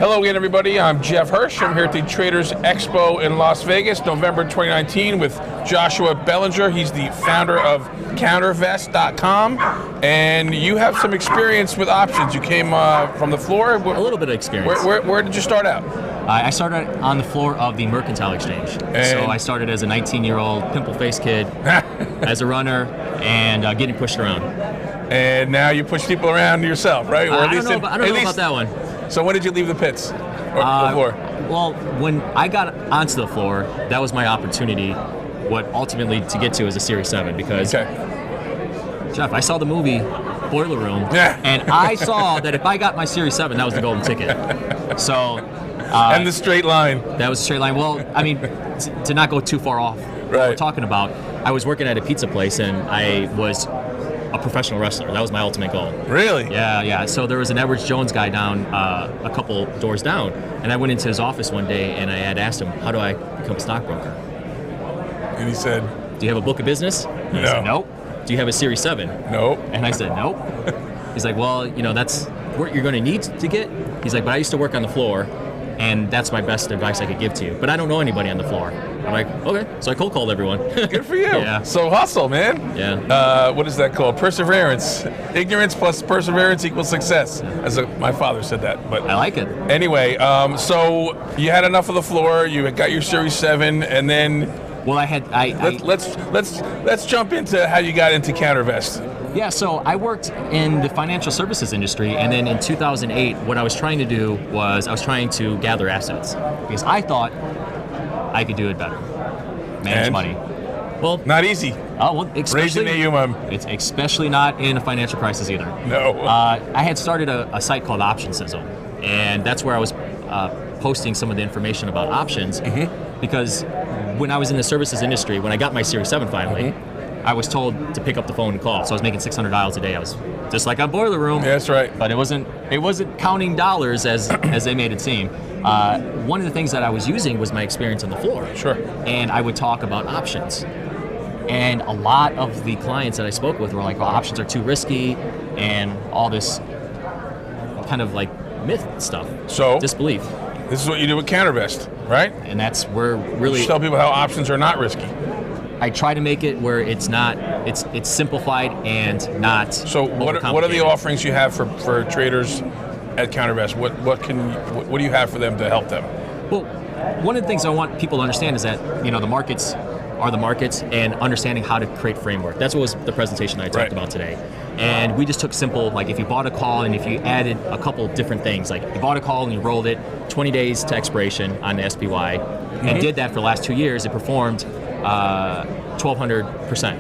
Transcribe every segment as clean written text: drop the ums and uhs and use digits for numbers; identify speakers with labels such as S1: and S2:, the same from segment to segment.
S1: Hello again, everybody. I'm Jeff Hirsch. I'm here at the Traders Expo in Las Vegas, November 2019, with Joshua Belanger. He's the founder of countervest.com, and you have some experience with options. You came from the floor.
S2: A little bit of experience.
S1: Where did you start out?
S2: I started on the floor of the Mercantile Exchange. So I started as a 19-year-old pimple-faced kid, as a runner, and getting pushed around.
S1: And now you push people around yourself, right? Or
S2: I don't know about that one.
S1: So when did you leave the pits? Or the floor?
S2: Well, when I got onto the floor, that was my opportunity, what ultimately to get to as a Series 7, because, Jeff, I saw the movie Boiler Room, and I saw that if I got my Series 7, that was the golden ticket. So...
S1: and the straight line.
S2: That was a straight line. Well, I mean, to not go too far off what we're talking about, I was working at a pizza place, and I was a professional wrestler. That was my ultimate goal.
S1: Really?
S2: Yeah. So there was an Edwards Jones guy down a couple doors down, and I went into his office one day, and I had asked him, how do I become a stockbroker?
S1: And he said,
S2: do you have a book of business? And
S1: no.
S2: I said, nope. Do you have a Series 7?
S1: Nope.
S2: And I said, nope. He's like, well, that's what you're going to need to get. He's like, but I used to work on the floor, and that's my best advice I could give to you. But I don't know anybody on the floor. I'm like, okay. So I cold called everyone.
S1: Good for you.
S2: Yeah.
S1: So hustle, man.
S2: Yeah.
S1: What is that called? Perseverance. Ignorance plus perseverance equals success. My father said that. But
S2: I like it.
S1: Anyway, so you had enough of the floor. You had got your Series 7, and then.
S2: Well,
S1: Let's jump into how you got into Countervest.
S2: Yeah, so I worked in the financial services industry, and then in 2008, what I was trying to do was I was trying to gather assets because I thought I could do it better, manage money. Well,
S1: not easy.
S2: Oh, well, especially
S1: it's
S2: especially not in a financial crisis either.
S1: No.
S2: I had started a site called Option Sizzle, and that's where I was posting some of the information about options because when I was in the services industry, when I got my Series 7 finally. I was told to pick up the phone and call, so I was making 600 dials a day. I was just like on Boiler Room.
S1: Yeah, that's right.
S2: But it wasn't counting dollars as they made it seem. One of the things that I was using was my experience on the floor.
S1: Sure.
S2: And I would talk about options. And a lot of the clients that I spoke with were like, well, options are too risky and all this kind of like myth stuff.
S1: So
S2: disbelief.
S1: This is what you do with Countervest, right?
S2: And that's where really...
S1: You tell people how options are not risky.
S2: I try to make it where it's not, it's simplified and not.
S1: So what are the offerings you have for traders at Countervest? What do you have for them to help them?
S2: Well, one of the things I want people to understand is that the markets are the markets, and understanding how to create framework. That's what was the presentation I talked about today. And we just took simple, like if you bought a call and if you added a couple different things, like you bought a call and you rolled it 20 days to expiration on the SPY, and did that for the last 2 years, it performed 1,200%.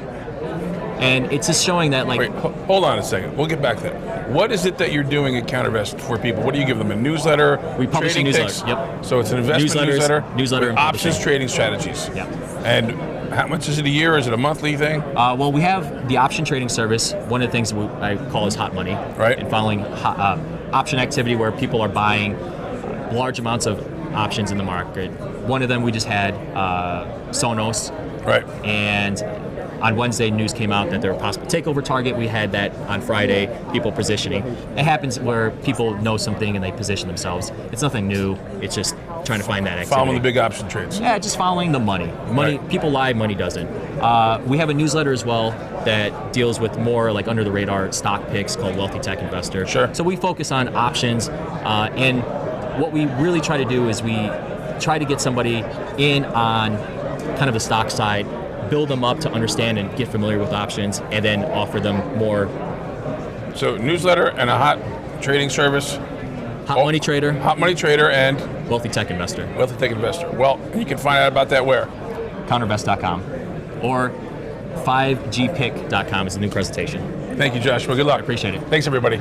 S2: And it's just showing that, like...
S1: Wait, hold on a second. We'll get back to that. What is it that you're doing at Countervest for people? What do you give them? A newsletter?
S2: We publish a newsletter,
S1: picks?
S2: yep.
S1: So it's an investment newsletter
S2: and
S1: options trading strategies.
S2: Yep.
S1: And how much is it a year? Is it a monthly thing?
S2: Well, we have the option trading service. One of the things I call is hot money.
S1: Right.
S2: And following option activity where people are buying large amounts of options in the market. One of them we just had, Sonos.
S1: Right.
S2: And on Wednesday, news came out that they're a possible takeover target. We had that on Friday, people positioning. It happens where people know something and they position themselves. It's nothing new. It's just trying to find that activity.
S1: Following the big option trades.
S2: Yeah, just following the money. People lie, money doesn't. We have a newsletter as well that deals with more like under the radar stock picks called Wealthy Tech Investor.
S1: Sure.
S2: So we focus on options, and what we really try to do is we try to get somebody in on kind of the stock side, build them up to understand and get familiar with options, and then offer them more.
S1: So newsletter and a hot trading service.
S2: Hot Money Trader.
S1: Hot Money Trader and
S2: Wealthy Tech Investor.
S1: Wealthy Tech Investor. Well, you can find out about that where?
S2: Countervest.com or 5gpick.com is the new presentation.
S1: Thank you, Joshua. Good luck.
S2: I appreciate it.
S1: Thanks, everybody.